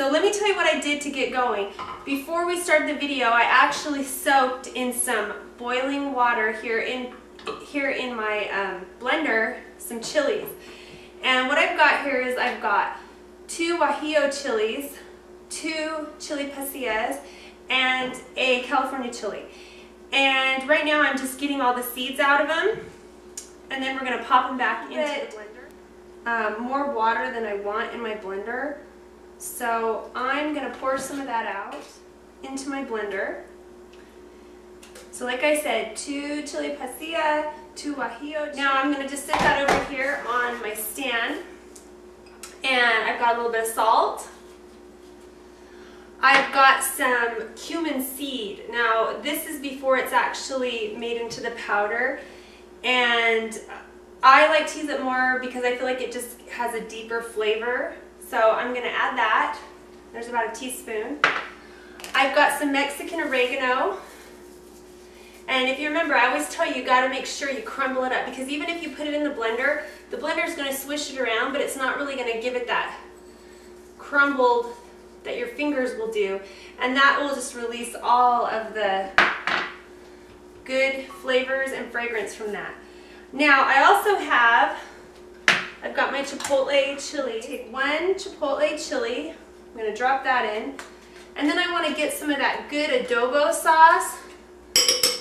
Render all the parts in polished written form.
So let me tell you what I did to get going. Before we started the video, I actually soaked in some boiling water here in my blender some chilies. And what I've got here is I've got 2 Guajillo chilies, 2 chili pasillas, and a California chili. And right now I'm just getting all the seeds out of them, and then we're going to pop them back into the blender. More water than I want in my blender, so I'm going to pour some of that out into my blender. So like I said, 2 chili pasilla, 2 Guajillo. Now I'm going to just set that over here on my stand, and I've got a little bit of salt. I've got some cumin seed. Now this is before it's actually made into the powder, and I like to use it more because I feel like it just has a deeper flavor. So I'm going to add that. There's about a teaspoon. I've got some Mexican oregano. And if you remember, I always tell you, you got to make sure you crumble it up, because even if you put it in the blender is going to swish it around, but it's not really going to give it that crumbled that your fingers will do, and that will just release all of the good flavors and fragrance from that. Now I also have, I've got my chipotle chili. Take 1 chipotle chili, I'm going to drop that in, and then I want to get some of that good adobo sauce,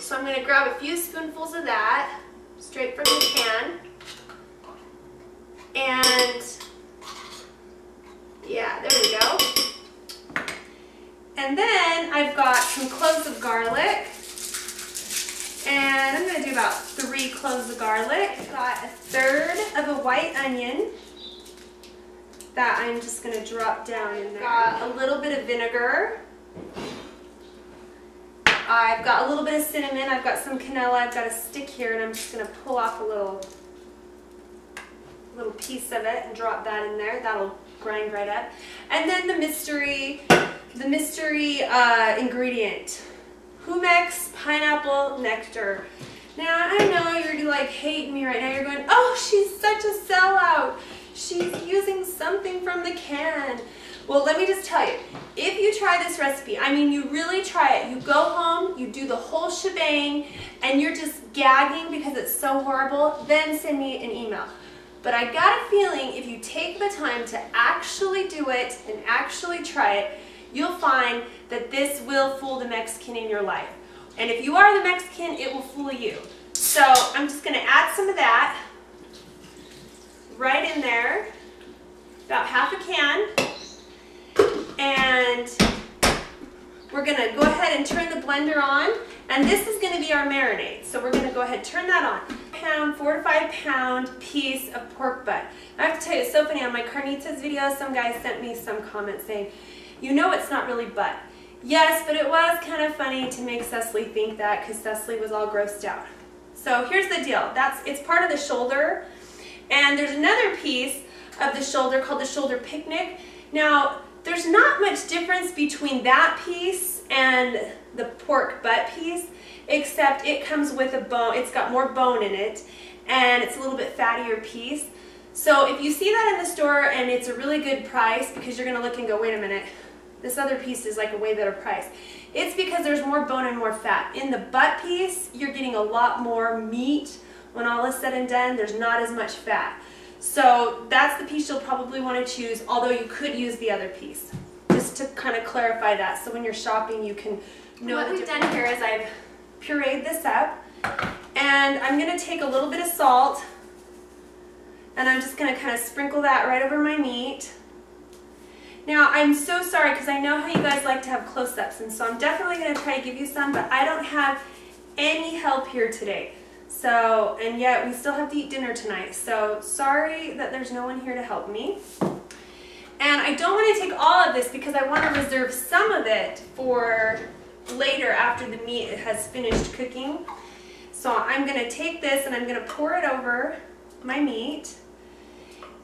so I'm going to grab a few spoonfuls of that straight from the can, and yeah, there we go. And then I've got some cloves of garlic, and I'm going to do about 3 cloves of garlic. I've got 1/3 of a white onion that I'm just going to drop down in there. I've got a little bit of vinegar. I've got a little bit of cinnamon. I've got some vanilla. I've got a stick here, and I'm just going to pull off a little piece of it and drop that in there. That'll grind right up. And then the mystery ingredient, Jumex pineapple nectar. Now I know you're like hating me right now. You're going, oh, she's such a sellout. She's using something from the can. Well, let me just tell you, if you try this recipe, I mean, you really try it. You go home, you do the whole shebang, and you're just gagging because it's so horrible, then send me an email. But I got a feeling if you take the time to actually do it and actually try it, you'll find that this will fool the Mexican in your life. And if you are the Mexican, it will fool you. So I'm just going to add some of that right in there, about half a can. And we're going to go ahead and turn the blender on. And this is going to be our marinade. So we're going to go ahead and turn that on. 4 to 5 pound piece of pork butt. I have to tell you, it's so funny, on my carnitas video, some guy sent me some comments saying, you know it's not really butt. Yes, but it was kind of funny to make Cecily think that, because Cecily was all grossed out. So here's the deal. It's part of the shoulder, and there's another piece of the shoulder called the shoulder picnic. Now, there's not much difference between that piece and the pork butt piece, except it comes with a bone. It's got more bone in it, and it's a little bit fattier piece. So if you see that in the store and it's a really good price, because you're going to look and go, wait a minute, this other piece is like a way better price. It's because there's more bone and more fat. In the butt piece, you're getting a lot more meat. When all is said and done, there's not as much fat. So that's the piece you'll probably want to choose, although you could use the other piece. Just to kind of clarify that, so when you're shopping you can know. What we've done here is I've pureed this up, and I'm going to take a little bit of salt, and I'm just going to kind of sprinkle that right over my meat. Now, I'm so sorry, because I know how you guys like to have close-ups, and so I'm definitely going to try to give you some, but I don't have any help here today. So, and yet we still have to eat dinner tonight, so sorry that there's no one here to help me. And I don't want to take all of this because I want to reserve some of it for later after the meat has finished cooking. So I'm going to take this and I'm going to pour it over my meat,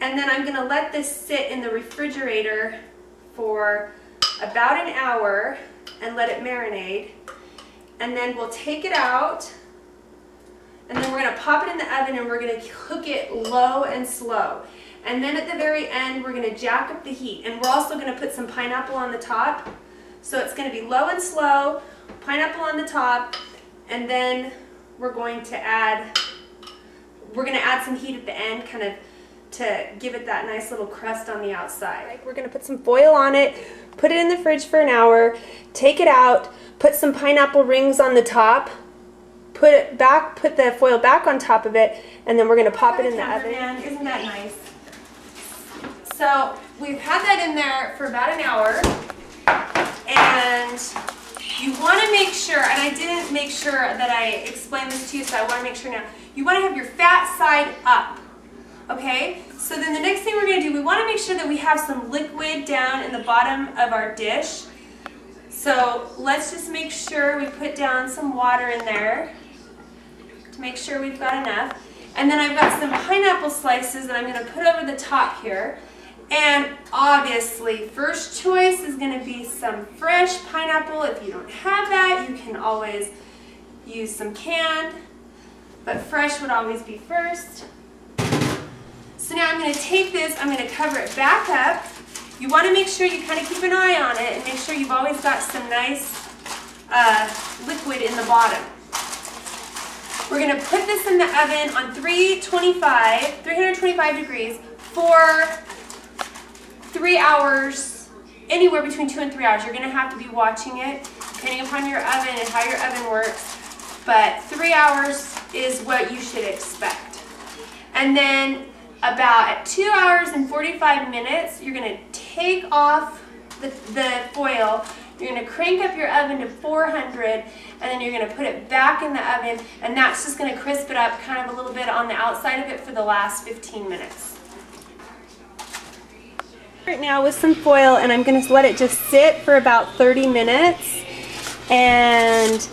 and then I'm going to let this sit in the refrigerator for about an hour and let it marinate, and then we'll take it out, and then we're going to pop it in the oven, and we're going to cook it low and slow. And then at the very end, we're gonna jack up the heat. And we're also gonna put some pineapple on the top. So it's gonna be low and slow, pineapple on the top, and then we're gonna add some heat at the end, kind of to give it that nice little crust on the outside. We're gonna put some foil on it, put it in the fridge for an hour, take it out, put some pineapple rings on the top, put the foil back on top of it, and then we're gonna pop it in the oven. Isn't that nice? So we've had that in there for about an hour, and you want to make sure, and I didn't make sure that I explained this to you, so I want to make sure now. You want to have your fat side up, okay? So then the next thing we're going to do, we want to make sure that we have some liquid down in the bottom of our dish. So let's just make sure we put down some water in there to make sure we've got enough. And then I've got some pineapple slices that I'm going to put over the top here. And obviously, first choice is going to be some fresh pineapple. If you don't have that, you can always use some canned, but fresh would always be first. So now I'm going to take this, I'm going to cover it back up. You want to make sure you kind of keep an eye on it and make sure you've always got some nice liquid in the bottom. We're going to put this in the oven on 325 degrees for 3 hours, anywhere between 2 and 3 hours. You're going to have to be watching it, depending upon your oven and how your oven works. But 3 hours is what you should expect. And then about at 2 hours and 45 minutes, you're going to take off the foil. You're going to crank up your oven to 400, and then you're going to put it back in the oven, and that's just going to crisp it up kind of a little bit on the outside of it for the last 15 minutes. Right now with some foil, and I'm going to let it just sit for about 30 minutes, and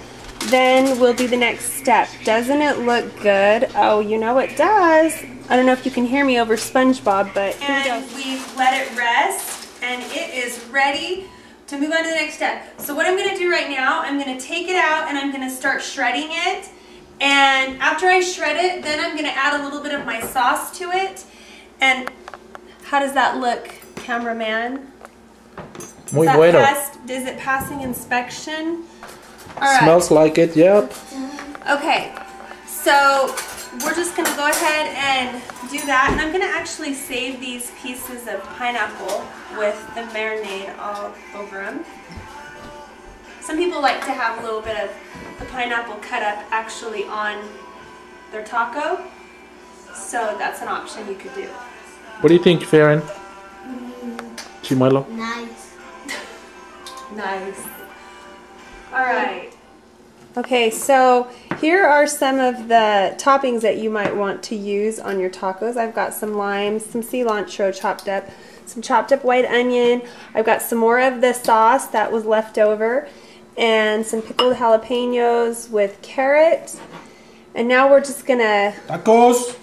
then we'll do the next step. Doesn't it look good? Oh, you know it does. I don't know if you can hear me over SpongeBob, but here we go. And we've let it rest, and it is ready to move on to the next step. So what I'm going to do right now, I'm going to take it out and I'm going to start shredding it. And after I shred it, then I'm going to add a little bit of my sauce to it. And how does that look, cameraman? Muy bueno. Is it passing inspection? All right. Smells like it, yep. Okay, so we're just going to go ahead and do that. And I'm going to actually save these pieces of pineapple with the marinade all over them. Some people like to have a little bit of the pineapple cut up actually on their taco. So that's an option you could do. What do you think, Farron? Chimuelo? Nice. Nice. All right. Okay, so here are some of the toppings that you might want to use on your tacos. I've got some limes, some cilantro chopped up, some chopped up white onion. I've got some more of the sauce that was left over, and some pickled jalapenos with carrot. And now we're just gonna Tacos!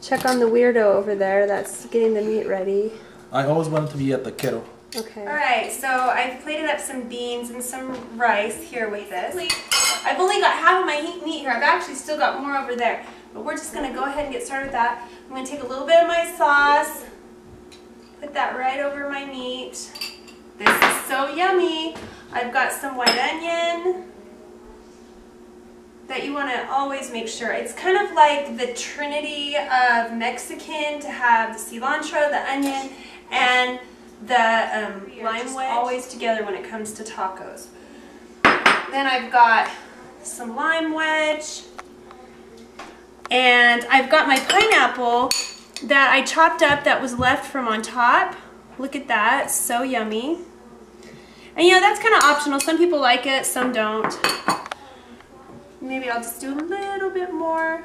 check on the weirdo over there that's getting the meat ready. I always wanted to be at the kettle. Okay. Alright, so I've plated up some beans and some rice here with this. I've only got half of my meat here. I've actually still got more over there. But we're just going to go ahead and get started with that. I'm going to take a little bit of my sauce, put that right over my meat. This is so yummy. I've got some white onion that you want to always make sure. It's kind of like the trinity of Mexican to have the cilantro, the onion, and the lime wedge always together when it comes to tacos. Then I've got some lime wedge, and I've got my pineapple that I chopped up that was left from on top. Look at that, so yummy. And you know, that's kind of optional. Some people like it, some don't. Maybe I'll just do a little bit more.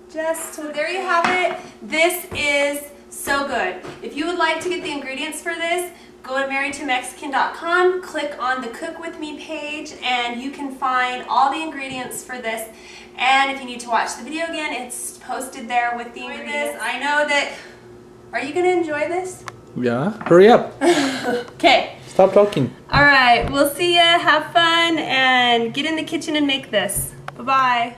So there you have it. This is so good. If you would like to get the ingredients for this, go to marriedtomexican.com, click on the Cook With Me page, and you can find all the ingredients for this. And if you need to watch the video again, it's posted there with the ingredients. I know that, are you going to enjoy this? Yeah, hurry up. Okay. Stop talking. All right, we'll see ya. Have fun and get in the kitchen and make this. Bye-bye.